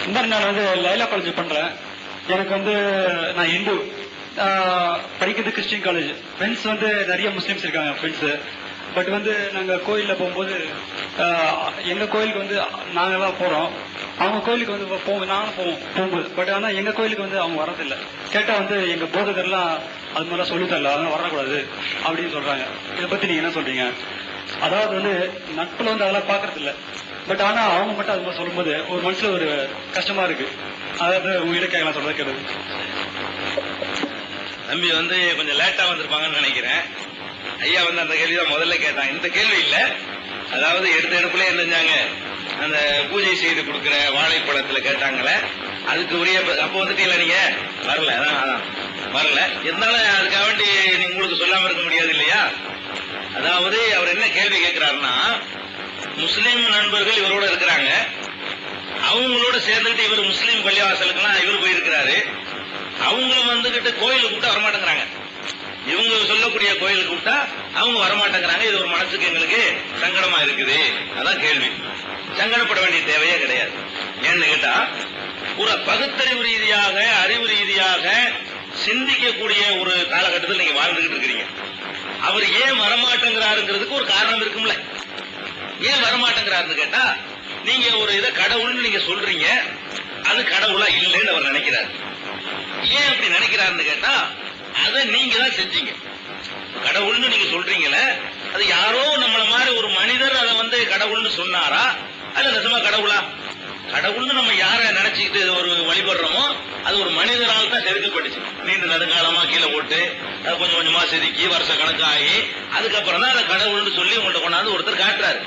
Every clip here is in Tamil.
இந்த மாதிரி நான் வந்து லைலா காலேஜ் பண்றேன். எனக்கு வந்து நான் இந்து, படிக்கிறது கிறிஸ்டின் காலேஜ். ஃப்ரெண்ட்ஸ் வந்து நிறைய முஸ்லீம்ஸ் இருக்காங்க ஃப்ரெண்ட்ஸ். பட் வந்து நாங்க கோயில்ல போகும்போது எங்க கோயிலுக்கு வந்து நாங்க தான் போறோம், அவங்க கோயிலுக்கு வந்து நாங்களும் போகும்போது. பட் ஆனா எங்க கோயிலுக்கு வந்து அவங்க வரதில்லை. கேட்டா வந்து எங்க போதகர்லாம் அது மாதிரிலாம் சொல்லி தரல, அதெல்லாம் வரக்கூடாது அப்படின்னு சொல்றாங்க. இதை பத்தி நீங்க என்ன சொல்றீங்க? அதாவது வந்து நட்புல வந்து அதெல்லாம் பாக்குறது இல்ல, பட் ஆனா அவங்க மட்டும் அது மாதிரி சொல்லும்போது ஒரு மனசுல ஒரு கஷ்டமா இருக்கு. அதாவது உங்ககிட்ட கேட்கலாம் சொல்றத கேட்டது. தம்பி வந்து கொஞ்சம் லேட்டா வந்திருப்பாங்கன்னு நினைக்கிறேன். ஐயா வந்து அந்த கேள்விதான் முதல்ல கேட்டாங்க. இந்த கேள்வி இல்ல, அதாவது எடுத்த எடுப்புல என்ன செஞ்சாங்க, அந்த பூஜை செய்து கொடுக்கிற வாழைப்பழத்துல கேட்டாங்களே, அதுக்கு உரிய அப்ப வந்துட்டீங்களா? நீங்க வரல, அதான் வரல. இருந்தாலும் அதுக்காக வேண்டி உங்களுக்கு சொல்லாம இருக்க முடியாது இல்லையா? அதாவது அவர் என்ன கேள்வி கேட்கிறாருன்னா, முஸ்லீம் நண்பர்கள் இவரோட இருக்கிறாங்க, அவங்களோட சேர்ந்துட்டு இவர் முஸ்லீம் பள்ளிவாசலுக்குலாம் இவர் போயிருக்கிறாரு. அவங்களும் வந்துகிட்டு கோயிலுக்கு கூப்பிட்டா வரமாட்டேங்கிறாங்க. இவங்க சொல்லக்கூடிய கோயிலுக்கு கூப்பிட்டா அவங்க வரமாட்டேங்கிறாங்க. இது ஒரு மனசுக்கு எங்களுக்கு சங்கடமா இருக்குது. அதான் கேள்வி. சங்கடப்பட வேண்டிய தேவையே கிடையாது. ஏன்னு கேட்டா, ஒரு பகுத்தறிவு ரீதியாக அறிவு ரீதியாக சிந்திக்கக்கூடிய ஒரு காலகட்டத்தில் நீங்க வாழ்ந்துகிட்டு இருக்கிறீங்க. அவர் ஏன் வரமாட்டேங்கிறாருங்கிறதுக்கு ஒரு காரணம் இருக்கும்ல. ஏன் வரமாட்டேங்கிறாருன்னு கேட்டா, நீங்க ஒரு இதை கடவுள்னு நீங்க சொல்றீங்க, அது கடவுளா இல்லைன்னு அவர் நினைக்கிறார். ஏன் அப்படி நினைக்கிறாருன்னு கேட்டா, அதை நீங்க தான் செஞ்சீங்க. கடவுள்னு நீங்க சொல்றீங்களே, அது யாரோ நம்மள மாதிரி ஒரு மனிதர் அதை வந்து கடவுள்னு சொன்னாரா, அல்ல நிஜமா கடவுளா? கடவுள்னு நம்ம யார நினைச்சுக்கிட்டு ஒரு வழிபடுறோமோ அது ஒரு மனிதரால் தான் செதுக்கப்பட்டுச்சு. நீண்ட நெடுங்காலமா கீழே போட்டு அது கொஞ்சம் கொஞ்சமா செதுக்கி வருஷ கணக்காகி அதுக்கப்புறம் தான் அதை கடவுள்னு சொல்லி உங்கள்கிட்ட கொண்டாந்து ஒருத்தர் காட்டுறாரு.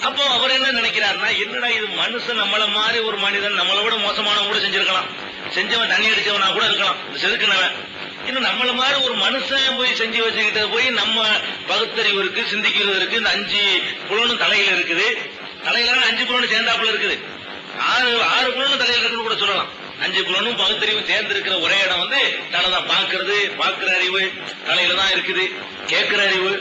அப்போ அவர் என்ன நினைக்கிறாருன்னா, என்னடா இது மனுஷன் நம்மள மாதிரி ஒரு மனிதன், நம்மளை விட மோசமானவன் கூட செஞ்சிருக்கலாம், செஞ்சவன் தண்ணி அடிச்சவனா கூட இருக்கலாம், செதுக்குனவன். இன்னும் நம்மள மாதிரி ஒரு மனுஷன் போய் செஞ்சு வச்சுக்கிட்ட போய் நம்ம பகுத்தறிவு இருக்கு, சிந்திக்கிறது இருக்கு, இந்த 5 புலனும் தலையில இருக்குது. தலையில 5 புலனும் சேர்ந்தாப்புல இருக்குது. 6 புலனும் தலையில இருக்குன்னு கூட சொல்லலாம். 5 புலனும் பகுத்தறிவு சேர்ந்து இருக்கிற ஒரே இடம் வந்து தலைதான். பார்க்கிறது, பார்க்கிற அறிவு தலையில தான் இருக்குது. கேட்கிற அறிவு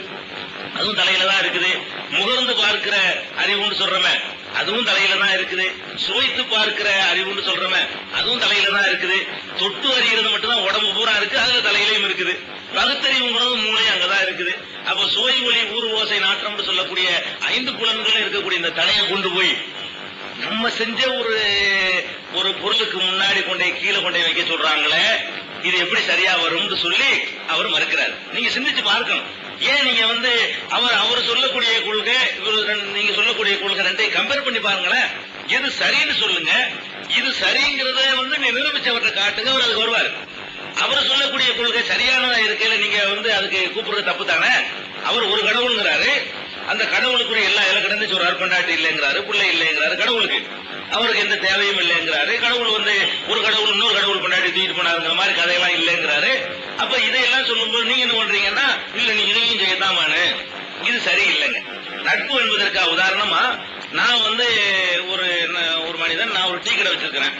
அதுவும் தலையில தான் இருக்குது. முகர்ந்து பார்க்கிற அறிவுன்னு சொல்றமே அதுவும் தலையில தான் இருக்குது. சுவைத்து பார்க்கிற அறிவுன்னு சொல்றமே அதுவும் தலையில தான் இருக்குது. தொட்டு அறிகிறது மட்டும்தான் உடம்பு பூரா இருக்கு, அதுல தலையிலையும் இருக்குது. பகுத்தறிவுங்கிறது மூளையும் அங்கதான் இருக்குது. அப்ப சுவை ஒளி ஊர் ஓசை நாற்றம்னு சொல்லக்கூடிய 5 புலன்கள் இருக்கக்கூடிய இந்த தலையை கொண்டு போய் நம்ம செஞ்ச ஒரு பொருளுக்கு முன்னாடி கொண்டே கீழே கொண்டே வைக்க சொல்றாங்களே, இது எப்படி சரியா வரும்னு சொல்லி அவர் மறுக்கிறார். நீங்க சிந்திச்சு பார்க்கணும். ஏன் நீங்க வந்து அவர் சொல்லக்கூடிய கொள்கை, நீங்க சொல்லக்கூடிய கொள்கை ரெண்டையும் கம்பேர் பண்ணி பாருங்களேன். எது சரின்னு சொல்லுங்க, இது சரிங்கிறத வந்து நீ நிரூபிச்சவர்கிட்ட காட்டுங்க, அவர் அதுக்கு வருவார். அவர் சொல்லக்கூடிய கொள்கை சரியானதா இருக்கையில நீங்க வந்து அதுக்கு கூப்பிடுறது தப்பு தானே. அவர் ஒரு கடவுளுங்கிறாரு, அந்த கடவுளுக்குரிய எல்லா இலக்கணத்தையும் சொல்றாரு. பெண்டாட்டி இல்லைங்கிறாரு, பிள்ளை இல்லைங்கிறாரு, கடவுளுக்கு அவருக்கு எந்த தேவையும் இல்லைங்கிறாரு. கடவுள் வந்து ஒரு கடவுள் இன்னொரு கடவுள் பெண்டாட்டி தூக்கிட்டு போனாருங்கிற மாதிரி கதையெல்லாம் இல்லைங்கிறாரு. அப்ப இதையெல்லாம் சொல்லும்போது நீங்க என்ன பண்றீங்கன்னா, இல்ல நீ இதையும் செய்யத்தான் வேணும், இது சரியில்லைங்க. நட்பு என்பதற்கா உதாரணமா, நான் வந்து ஒரு மனிதன், நான் ஒரு டீ கடை வச்சிருக்கிறேன்,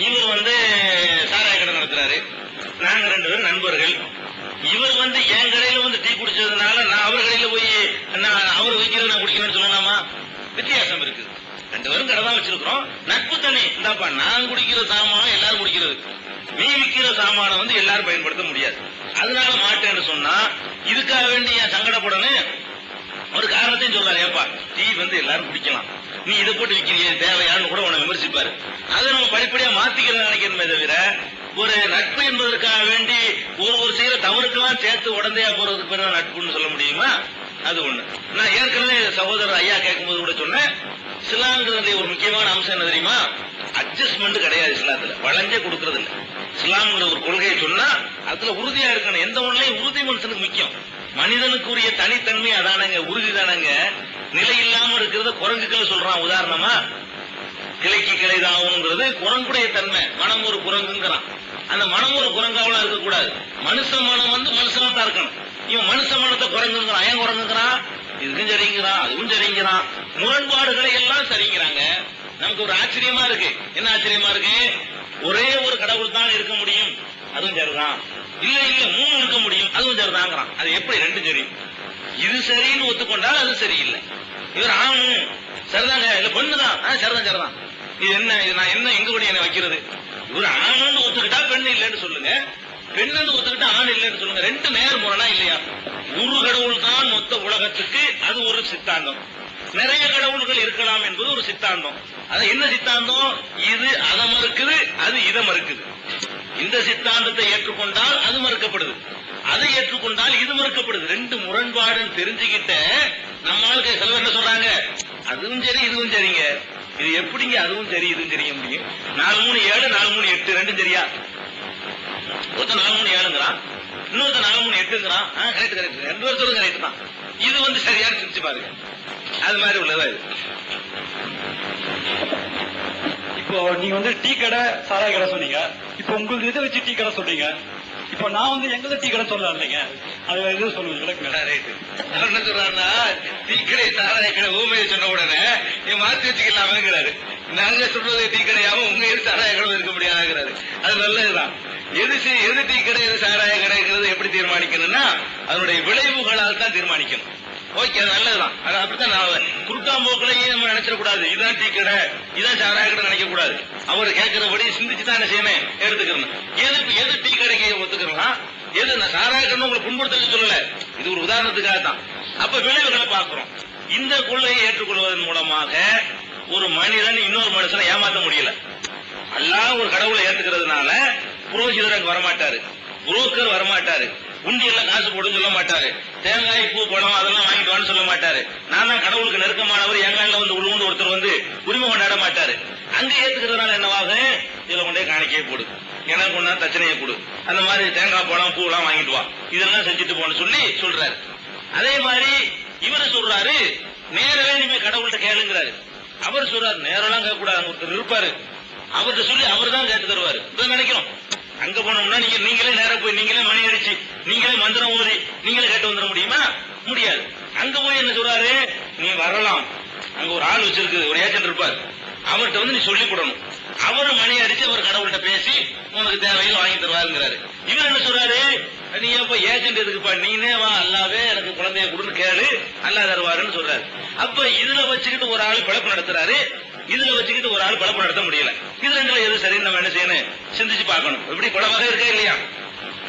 இவர் வந்து சாராய கடை நடத்துறாரு, நாங்க 2 பேரும் நண்பர்கள். இவர் வந்து என் கடையில வந்து டீ குடிச்சதுனால நான் அவர் கடையில போய் அவர் வைக்கிறது நான் குடிக்கணும்னு சொல்லலாமா? வித்தியாசம் இருக்குது. 2 பேரும் கடை தான் வச்சிருக்கிறோம். நட்பு தனி. இந்தாப்பா, நான் குடிக்கிற சாமானம் எல்லாரும் குடிக்கிறது, நீ விற்கிற சாமான வந்து எல்லாரும் பயன்படுத்த முடியாது, அதனால மாட்டேன்னு சொன்னா இதுக்காக வேண்டி என் சங்கடப்படணும். ஒரு காரணத்தையும் சொல்றாரு, ஏப்பா டீ வந்து எல்லாரும் குடிக்கலாம், நீ இதை போட்டு விற்கிறிய தேவையான்னு கூட உன்னை விமர்சிப்பாரு. அதை நம்ம படிப்படியா மாத்திக்கிறத நினைக்கிறமே தவிர, ஒரு நட்பு என்பதற்காக வேண்டி ஒரு செய்யற தவறுக்கெல்லாம் சேர்த்து உடந்தையா போறதுக்கு பேர் நட்புன்னு சொல்ல முடியுமா? அது ஒண்ணு. நான் ஏற்கனவே சகோதரர் ஐயா கேட்கும்போது கூட சொன்னேன், இஸ்லாம்ங்கிறது ஒரு முக்கியமான அம்சம் என்ன தெரியுமா? அட்ஜஸ்ட்மெண்ட் கிடையாது இஸ்லாத்துல, வளைஞ்சே கொடுக்கறது இல்லை. இஸ்லாம்ங்கிற ஒரு கொள்கையை சொன்னா அதுல உறுதியா இருக்கணும். எந்த ஒண்ணுலையும் உறுதி மனுஷனுக்கு முக்கியம். மனிதனுக்குரிய தனித்தன்மை அதானங்க, உறுதி தானங்க. நிலை இல்லாம இருக்கிறத குரங்குகள் சொல்றான். உதாரணமா, கிளைக்கு கிளைதாகுங்கிறது குரங்குடைய தன்மை. மனம் ஒரு குரங்குங்கிறான். அந்த மனம் ஒரு குரங்காவெல்லாம் இருக்கக்கூடாது. மனுஷ மனம் வந்து மனுஷனா தான் இருக்கணும். இவன் மனுஷ மனத்தை குரங்குங்கிறான். ஏன் குரங்குங்கிறான்? இதுக்கும் சரிங்கிறான், அதுவும் சரிங்கிறான், முரண்பாடுகளை எல்லாம் சரிங்கிறாங்க. நமக்கு ஒரு ஆச்சரியமா இருக்கு. என்ன ஆச்சரியமா இருக்கு? ஒரே ஒரு கடவுள் தான் இருக்க முடியும், அதுவும் சரிதான். இல்ல 3 இருக்க முடியும், அதுவும் சரிதாங்கிறான். அது எப்படி 2 சரி? இது சரின்னு ஒத்துக்கொண்டால் அது சரியில்லை. இவர் ஆணும் சரிதாங்க, இல்ல பொண்ணுதான் சரிதான் சரிதான். இது என்ன, இது நான் என்ன எங்க கூட என்ன வைக்கிறது? இவர் ஆணுன்னு ஒத்துக்கிட்டா பெண் இல்லைன்னு சொல்லுங்க, பெண்ணு ஒத்துக்கிட்டா ஆண் இல்லைன்னு சொல்லுங்க. ரெண்டு நேர் முரணா இல்லையா? ஒரு கடவுள் தான் மொத்த உலகத்துக்கு, அது ஒரு சித்தாந்தம். நிறைய கடவுள்கள் இருக்கலாம் என்பது ஒரு சித்தாந்தம். அது என்ன சித்தாந்தம்? இது அதை மறுக்குது, அது இதை மறுக்குது. இந்த சித்தாந்தத்தை ஏற்றுக்கொண்டால் அது மறுக்கப்படுது, அதை ஏற்றுக்கொண்டால் இது மறுக்கப்படுது. ரெண்டு முரண்பாடுன்னு தெரிஞ்சுக்கிட்ட நம்ம ஆளுக்கு சிலர் என்ன சொல்றாங்க, அதுவும் சரி இதுவும் சரிங்க. இது எப்படிங்க அதுவும் சரி இதுவும் சரிங்க முடியும்? 4 3 7 4 3 8 ரெண்டும் சரியா? ஒருத்தர் 4 3 7ங்கிறான், இன்னொருத்தர் 4 3 8ங்கிறான். கரெக்ட் கரெக்ட், ரெண்டு பேரும் கரெக்ட் தான். இது வந்து சரியானு சிரிச்சு பாருங்க. அது மாதிரி உள்ளதா இது. இப்போ நீங்க வந்து டீ கடை சாராய கடை சொன்னீங்க, இப்போ உங்களுக்கு இதை வச்சு டீ கடை சொல்றீங்க. இப்போ நான் வந்து எங்க டீ கடை சொல்லலாம் இல்லைங்க, அது இது சொல்லுங்க விளக்குங்க. ரைட்டு. அவர் என்ன சொல்றாருன்னா, டீ கடை சாராய கடை ஊமையை சொன்ன உடனே நீ மாத்தி வச்சுக்கலாமேங்கிறாரு. நாங்க சொல்றது டீ கடையாவும் உங்க எது சாராய கடை இருக்க முடியாதுங்கிறாரு. அது நல்லதுதான். எது டீ கடை எது சாராய கடைங்கிறது எப்படி தீர்மானிக்கணும்னா அதனுடைய விளைவுகளால் தான் தீர்மானிக்கணும். ஓகே, அது நல்லதுதான். அது அப்படித்தான். நான் குறுக்காம்போக்குலயே நம்ம நினைச்சிடக்கூடாது இதான் டீ கடை இதான் சாராய கடை நினைக்க கூடாது. அவர் கேட்கிறபடி சிந்திச்சு தான் என்ன செய்யணும், எடுத்துக்கணும். எது டீ கடைக்கு ஒத்துக்கலாம், எது நான் சாராய கடை உங்களுக்கு புண்படுத்த சொல்லல, இது ஒரு உதாரணத்துக்காக தான். அப்ப விளைவுகளை பார்க்கிறோம். இந்த கொள்கையை ஏற்றுக்கொள்வதன் மூலமாக ஒரு மனிதன் இன்னொரு மனுஷனை ஏமாற்ற முடியல. அல்லாஹ் ஒரு கடவுளை ஏத்துக்கிறதுனால புரோகிதர் அங்க வரமாட்டாரு, புரோக்கர் வரமாட்டாரு, உண்டியெல்லாம் காசு போடுன்னு சொல்ல மாட்டாரு, தேங்காய் பூ பழம் அதெல்லாம் வாங்கிட்டு வான்னு சொல்ல மாட்டாரு. நான் தான் கடவுளுக்கு நெருக்கமானவர், எங்கால வந்து உழுவுண்டு ஒருத்தர் வந்து உரிமை கொண்டாட மாட்டாரு. அங்க ஏத்துக்கிறதுனால என்னவாக, இதுல கொண்டே காணிக்கையை போடு, எனக்கு கொண்டா தச்சனையை கொடு, அந்த மாதிரி தேங்காய் பழம் பூ எல்லாம் வாங்கிட்டு வா, இதெல்லாம் செஞ்சுட்டு போன்னு சொல்றாரு. அதே மாதிரி இவரு சொல்றாரு நேரவே நீங்க கடவுள்கிட்ட கேளுங்கிறாரு. அவர் சொல்றாரு நேரெல்லாம் கேட்க கூடாது, ஒருத்தர் இருப்பாரு அவர்கிட்ட சொல்லி அவர் தான் கேட்டு தருவாரு. நினைக்கிறோம் அங்க போனோம்னா நீங்களே நேரம் போய் நீங்களே மணி அடிச்சு நீங்களே மந்திரம் ஊதி நீங்களே கேட்டு வந்துட முடியுமா? முடியாது. அங்க போய் என்ன சொல்றாரு, நீ வரலாம், அங்க ஒரு ஆள் வச்சிருக்கு, ஒரு ஏஜென்ட் இருப்பார், அவர்கிட்ட வந்து நீ சொல்லி கொடுக்கணும், அவரு மணி அடிச்சு அவர் கடவுள்கிட்ட பேசி உனக்கு தேவையில் வாங்கி தருவாருங்கிறாரு. இவர் என்ன சொல்றாரு, நீ எப்ப ஏஜென்ட் எதுக்குப்பா, நீனே வா அல்லாவே எனக்கு குழந்தைய கொடுன்னு கேளு அல்லா தருவாருன்னு சொல்றாரு. அப்ப இதுல வச்சுக்கிட்டு ஒரு ஆள் பிழப்பு நடத்துறாரு, இதுல வச்சுக்கிட்டு ஒரு ஆள் பிழப்பு நடத்த முடியல. இது ரெண்டுல எது சரின்னு நம்ம என்ன செய்யணும், சிந்திச்சு பார்க்கணும். இப்படி பல வகை இருக்கா இல்லையா?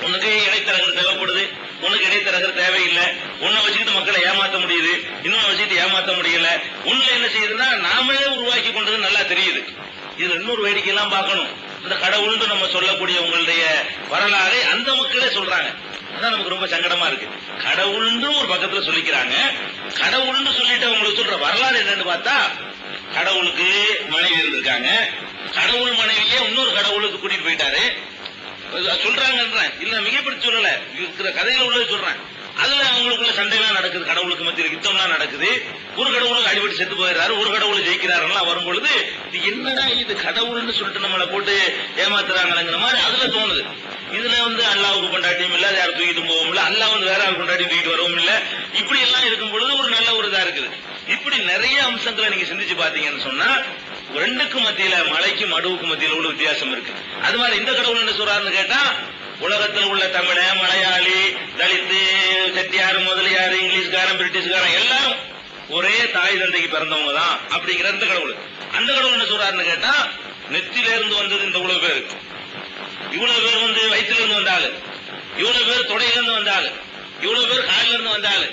உனக்கு இடைத்தரகர் தேவைப்படுது, உனக்கு இடைத்தரகர் தேவையில்லை, உன்னை வச்சுக்கிட்டு மக்களை ஏமாத்த முடியுது, இன்னொன்னு வச்சுக்கிட்டு ஏமாத்த முடியல. உன்னை என்ன செய்யுதுன்னா நாமளே உருவாக்கி கொண்டது நல்லா தெரியுது. இதுல இன்னொரு வேடிக்கை எல்லாம் பார்க்கணும். இந்த கடவுள்னு நம்ம சொல்லக்கூடிய உங்களுடைய வரலாறு அந்த மக்களே சொல்றாங்க. அதான் நமக்கு ரொம்ப சங்கடமா இருக்கு. கடவுள்னு ஒரு பக்கத்துல சொல்லிக்கிறாங்க, கடவுள்னு சொல்லிட்டு உங்களுக்கு சொல்ற வரலாறு என்னன்னு பார்த்தா, கடவுளுக்கு மனைவி இருந்திருக்காங்க, கடவுள் மனைவியே இன்னொரு கடவுளுக்கு கூட்டிட்டு போயிட்டாரு சொல்றாங்க. இல்ல மிகப்படுத்தி சொல்லல, இருக்கிற கதையில உள்ளது சொல்றேன். அதுல அவங்களுக்குள்ள சண்டைலாம் நடக்குது, கடவுளுக்கு மத்தியில் யுத்தம்லாம் நடக்குது, ஒரு கடவுளுக்கு அடிபட்டு செத்து போயிடுறாரு, ஒரு கடவுள் ஜெயிக்கிறாருலாம் வரும் பொழுது என்னடா இது கடவுள்னு சொல்லிட்டு நம்மளை போட்டு ஏமாத்துறாங்கிற மாதிரி அதுல தோணுது. இதுல வந்து அல்லாவுக்கு கொண்டாட்டியும் இல்ல, யாரும் தூக்கிட்டு போகவும் இல்ல, அல்லா வந்து வேற கொண்டாட்டி தூக்கிட்டு வரவும் இல்ல, இப்படி எல்லாம் இருக்கும் பொழுது ஒரு நல்ல ஒரு இதா இருக்குது. இப்படி நிறைய அம்சங்களை நீங்க சிந்திச்சு பாத்தீங்கன்னு சொன்னா ரெண்டுக்கும் மத்தியில மலைக்கும் மடுவுக்கும் மத்தியில உள்ள வித்தியாசம் இருக்கு. அது மாதிரி இந்த கடவுள் என்ன சொல்றாருன்னு கேட்டா, உலகத்தில் உள்ள தமிழ மலையாளி தலித்து செட்டியாரு முதலியாரு இங்கிலீஷ்காரன் பிரிட்டிஷ்காரன் எல்லாரும் ஒரே தாய் தந்தைக்கு பிறந்தவங்க தான் அப்படிங்கிற இந்த கடவுள். அந்த கடவுள் என்ன சொல்றாருன்னு கேட்டா, நெத்தில இருந்து வந்தது இந்த இவ்வளவு பேர், இவ்வளவு பேர் வந்து வயிற்றுல இருந்து வந்தாரு, இவ்வளவு பேர் தொடையில இருந்து வந்தாரு, இவ்வளவு பேர் காலில இருந்து வந்தாரு,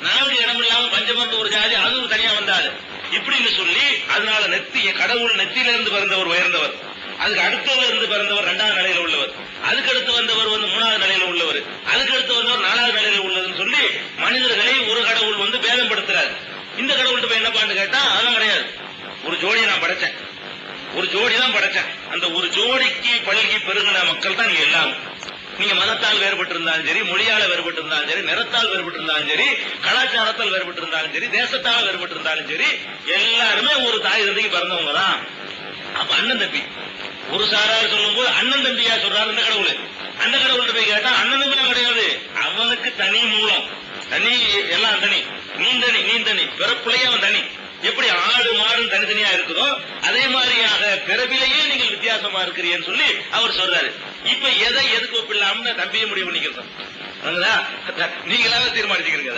4 இடம் இல்லாம பஞ்சமர்ந்து ஒரு ஜாதி அதுவும் தனியா வந்தாரு இப்படின்னு சொல்லி, அதனால கடவுள் நெத்தில இருந்து பிறந்தவர் உயர்ந்தவர், அதுக்கு அடுத்தவர் இருந்து பிறந்தவர் 2வது நிலையில உள்ளவர், அதுக்கு அடுத்து வந்தவர் வந்து 3வது நிலையில உள்ளவர், அதுக்கு அடுத்து வந்தவர் 4வது நிலையில உள்ளதுன்னு சொல்லி மனிதர்களை ஒரு கடவுள் வந்து பேதப்படுத்துறாரு. இந்த கடவுள்கிட்ட போய் என்னப்பான்னு கேட்டா, அதெல்லாம் கிடையாது, ஒரு ஜோடியை நான் படைச்சேன், ஒரு ஜோடி தான் படைச்சேன், அந்த ஒரு ஜோடிக்கு பழகி பெருகின மக்கள் தான் நீங்க எல்லாரும். நீங்க மதத்தால் வேறுபட்டு இருந்தாலும் சரி, மொழியால வேறுபட்டு இருந்தாலும் சரி, நிறத்தால் வேறுபட்டு இருந்தாலும் சரி, கலாச்சாரத்தால் வேறுபட்டு இருந்தாலும் சரி, தேசத்தால் வேறுபட்டு இருந்தாலும் சரி, எல்லாருமே ஒரு தாய் தந்தைக்கு பிறந்தவங்க தான். அப்ப அண்ணன் தம்பி ஒரு சாரார் சொல்லும் போது அண்ணன் தம்பியா சொல்றாரு இந்த கடவுள். அந்த கடவுள்கிட்ட போய் கேட்டா அண்ணன் தம்பி கிடையாது, அவனுக்கு தனி மூலம், தனி எல்லாம் தனி, நீ தனி பிறப்புலையே அவன் தனி. எப்படி ஆடு மாடு தனித்தனியா இருக்குதோ அதே மாதிரியாக பிறவிலேயே நீங்கள் வித்தியாசமா இருக்கிறீன்னு சொல்லி அவர் சொல்றாரு. இப்ப எதை எதுக்கு ஒப்பில்லாம தம்பியை முடிவு பண்ணிக்கிறோம், நீங்களாவே தீர்மானிச்சுக்கிறீங்க.